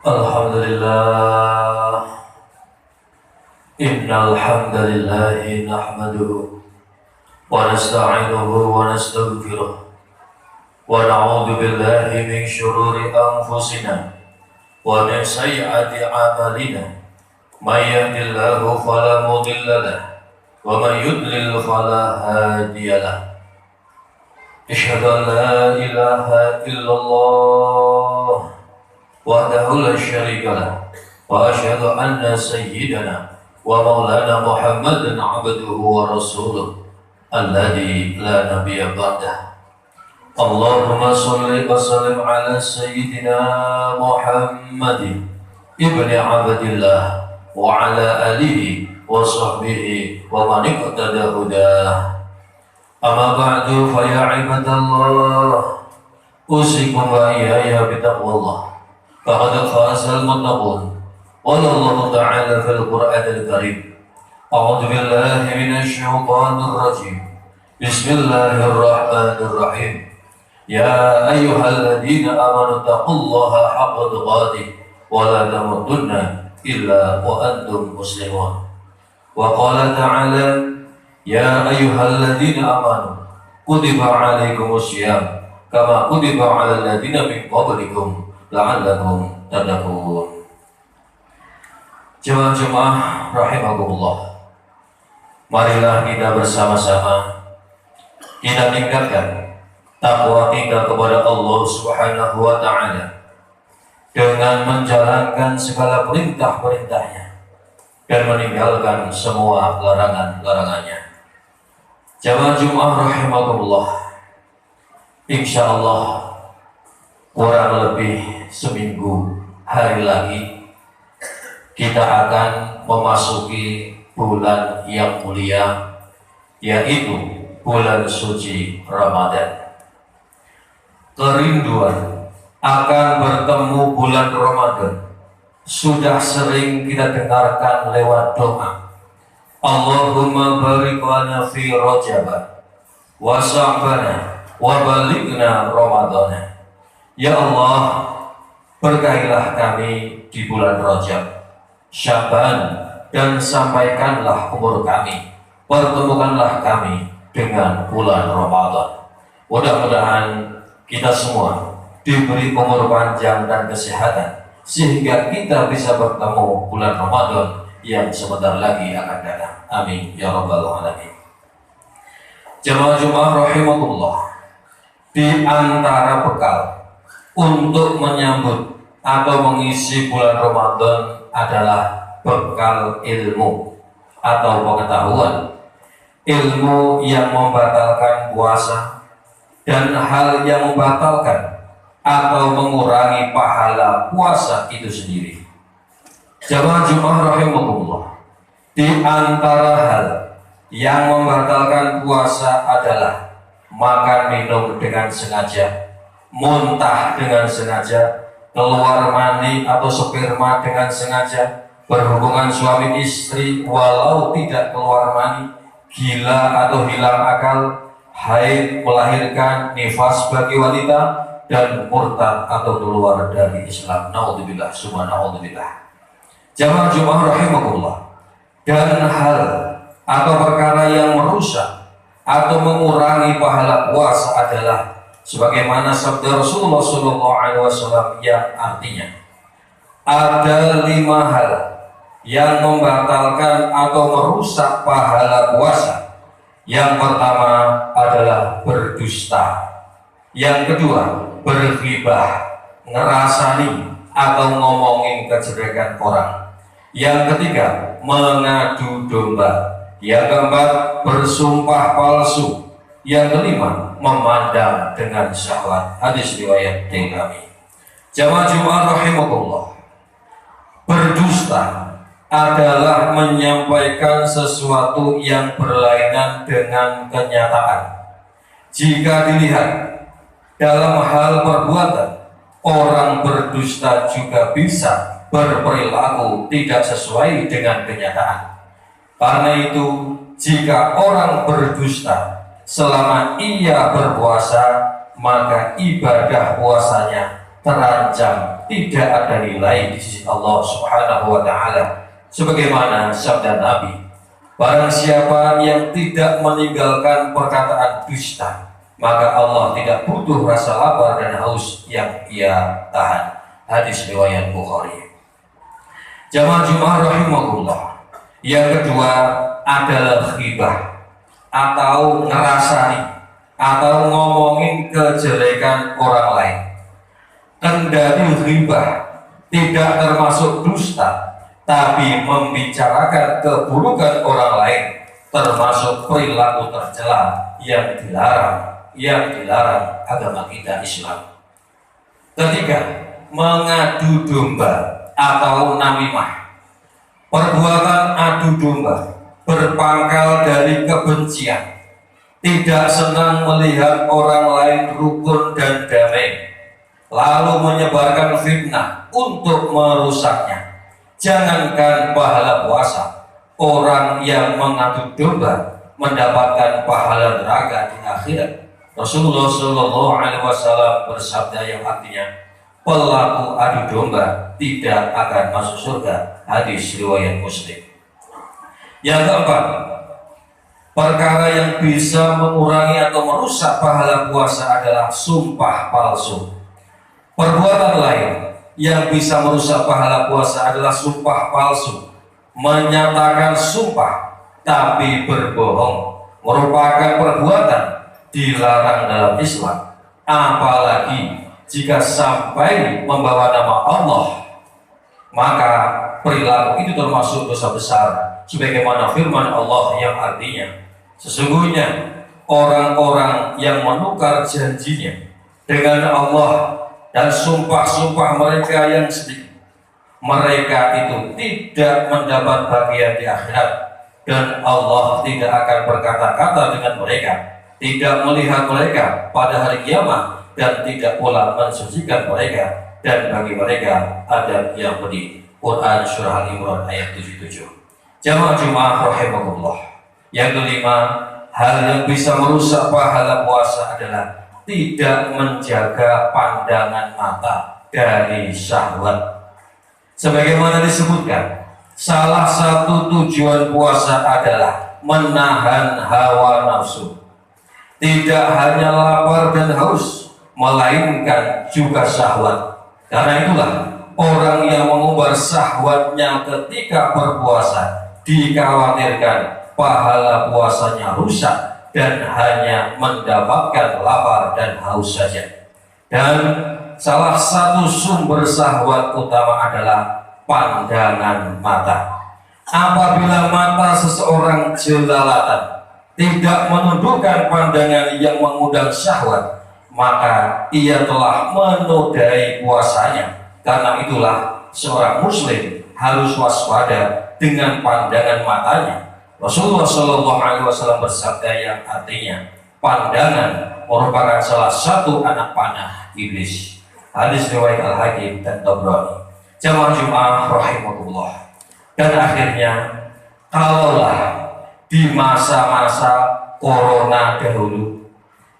Alhamdulillah, innal hamdalillah nahmaduhu wa nasta'inuhu wa nastaghfiruh wa na'udzu billahi min shururi anfusina wa min sayyiati a'malina. May yahdihillahu fala mudilla lahu wa may yudlil fala hadiya lahu. Asyhadu an la ilaha illallah wahdahu la syarika lah wa asyhadu anna sayyidana wa maulana Muhammadan abduhu wa rasuluh alladzi la nabiyya ba'dah. Allahumma shalli wa sallim ala sayyidina Muhammadin ibni abdillah wa ala alihi wa sahbihi wa man iqtada hudah. Amma ba'du fa ya ibadallah, usikum wa iyaya bitaqwallah. فقد فاز المتقون. قال الله تعالى في القرآن الكريم: أعوذ بالله من الشيطان الرجيم. بسم الله الرحمن الرحيم. يا أيها الذين آمنوا اتقوا الله حق تقاته ولا تموتن إلا وأنتم مسلمون. وقال تعالى: يا أيها الذين آمنوا كتب عليكم الصيام كما كتب على الذين من قبلكم la'allakum tattaqun. Jemaah-jemaah rahimakumullah, marilah kita bersama-sama kita tingkatkan takwa kita kepada Allah Subhanahu wa ta'ala dengan menjalankan segala perintah-perintahnya dan meninggalkan semua larangan-larangannya. Jemaah-jemaah rahimakumullah, insyaallah kurang lebih seminggu hari lagi kita akan memasuki bulan yang mulia, yaitu bulan suci Ramadan. Kerinduan akan bertemu bulan Ramadan sudah sering kita dengarkan lewat doa. Allahumma barik lana fi Rajab wa Sya'ban wa balighna Ramadana. Ya Allah, berkahilah kami di bulan Rajab, Sya'ban, dan sampaikanlah umur kami, pertemukanlah kami dengan bulan Ramadan. Mudah-mudahan kita semua diberi umur panjang dan kesehatan sehingga kita bisa bertemu bulan Ramadan yang sebentar lagi akan datang. Amin ya rabbal alamin. Jemaah-jemaah rahimakumullah, di antara bekal untuk menyambut atau mengisi bulan Ramadan adalah bekal ilmu atau pengetahuan. Ilmu yang membatalkan puasa dan hal yang membatalkan atau mengurangi pahala puasa itu sendiri. Jemaah rahimakumullah, di antara hal yang membatalkan puasa adalah makan minum dengan sengaja, muntah dengan sengaja, keluar mani atau sperma dengan sengaja, berhubungan suami istri walau tidak keluar mani, gila atau hilang akal, haid, melahirkan, nifas bagi wanita, dan murtad atau keluar dari Islam. Naudzubillah, summa naudzubillah. Jemaah rahimakumullah, dan hal atau perkara yang merusak atau mengurangi pahala puasa adalah sebagaimana sabda Rasulullah SAW yang artinya ada 5 hal yang membatalkan atau merusak pahala puasa. Yang pertama adalah berdusta, yang kedua berghibah, ngerasani atau ngomongin kejelekan orang, yang ketiga mengadu domba, yang keempat bersumpah palsu, yang kelima memandang dengan syahwat. Hadis riwayat kami. Jemaah rahimakumullah, berdusta adalah menyampaikan sesuatu yang berlainan dengan kenyataan. Jika dilihat dalam hal perbuatan, orang berdusta juga bisa berperilaku tidak sesuai dengan kenyataan. Karena itu, jika orang berdusta selama ia berpuasa, maka ibadah puasanya terancam tidak ada nilai di sisi Allah Subhanahu wa Ta'ala. Sebagaimana sabda Nabi, barang siapa yang tidak meninggalkan perkataan dusta, maka Allah tidak butuh rasa lapar dan haus yang ia tahan. Hadis riwayat Bukhari. Jamaah Jumat rahimahullah. Yang kedua adalah ghibah, atau ngerasani, atau ngomongin kejelekan orang lain. Kendali ghibah tidak termasuk dusta, tapi membicarakan keburukan orang lain termasuk perilaku tercela yang dilarang agama kita Islam. Ketiga, mengadu domba atau namimah. Perbuatan adu domba berpangkal dari kebencian, tidak senang melihat orang lain rukun dan damai, lalu menyebarkan fitnah untuk merusaknya. Jangankan pahala puasa, orang yang mengadu domba mendapatkan pahala neraka di akhirat. Rasulullah Shallallahu Alaihi Wasallam bersabda yang artinya, pelaku adu domba tidak akan masuk surga. Hadis riwayat Muslim. Yang keempat, perkara yang bisa mengurangi atau merusak pahala puasa adalah sumpah palsu. Perbuatan lain yang bisa merusak pahala puasa adalah sumpah palsu. Menyatakan sumpah tapi berbohong merupakan perbuatan dilarang dalam Islam, apalagi jika sampai membawa nama Allah, maka perilaku itu termasuk dosa besar, sebagaimana firman Allah yang artinya, sesungguhnya orang-orang yang menukar janjinya dengan Allah dan sumpah-sumpah mereka yang sedikit, mereka itu tidak mendapat bagian di akhirat, dan Allah tidak akan berkata-kata dengan mereka, tidak melihat mereka pada hari kiamat, dan tidak pula mensucikan mereka, dan bagi mereka adab yang pedih. Quran Surah Al-Imran ayat 77. Jamaah Jumat rahimahullah. Yang kelima, hal yang bisa merusak pahala puasa adalah tidak menjaga pandangan mata dari syahwat. Sebagaimana disebutkan, salah satu tujuan puasa adalah menahan hawa nafsu. Tidak hanya lapar dan haus, melainkan juga syahwat. Karena itulah orang yang mengumbar syahwatnya ketika berpuasa dikhawatirkan pahala puasanya rusak dan hanya mendapatkan lapar dan haus saja. Dan salah satu sumber syahwat utama adalah pandangan mata. Apabila mata seseorang jelalatan, tidak menundukkan pandangan yang mengundang syahwat, maka ia telah menodai puasanya. Karena itulah seorang muslim harus waspada dengan pandangan matanya. Rasulullah Shallallahu Alaihi Wasallam bersabda yang artinya, pandangan merupakan salah satu anak panah iblis. Hadis riwayat Al-Hakim dan Tabrani. Jamaah Jumat rahimahullah. Dan akhirnya, kalaulah di masa-masa corona dahulu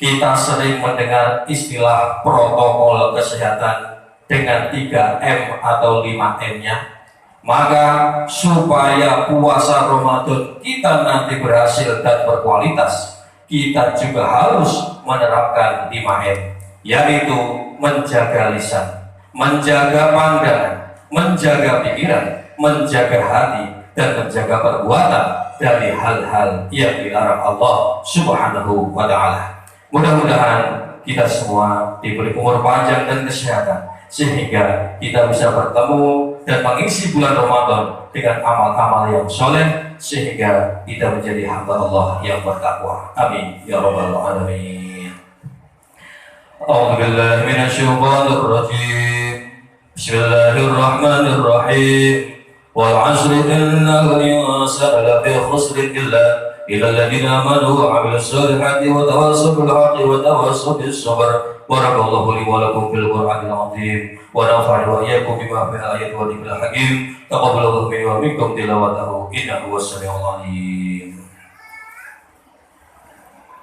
kita sering mendengar istilah protokol kesehatan dengan 3M atau 5M-nya, maka supaya puasa Ramadan kita nanti berhasil dan berkualitas, kita juga harus menerapkan 5M, yaitu menjaga lisan, menjaga pandangan, menjaga pikiran, menjaga hati, dan menjaga perbuatan dari hal-hal yang dilarang Allah Subhanahu wa Ta'ala. Mudah-mudahan kita semua diberi umur panjang dan kesehatan, sehingga kita bisa bertemu dan mengisi bulan Ramadan dengan amal-amal yang soleh, sehingga kita menjadi hamba Allah yang bertakwa. Amin ya rabbal alamin. A'udzu billahi minasy syaithanir rajim. Bismillahirrahmanirrahim. والعصر إن الإنسان لفي خسر إلا الذين آمنوا وعملوا الصالحات وتواصوا بالحق وتواصوا بالصبر. بارك الله لي ولكم في القرآن العظيم ونفعني وإياكم بما في الآيات والذكر الحكيم. تقبل الله مني ومنكم تلاوته إنه هو السميع العليم.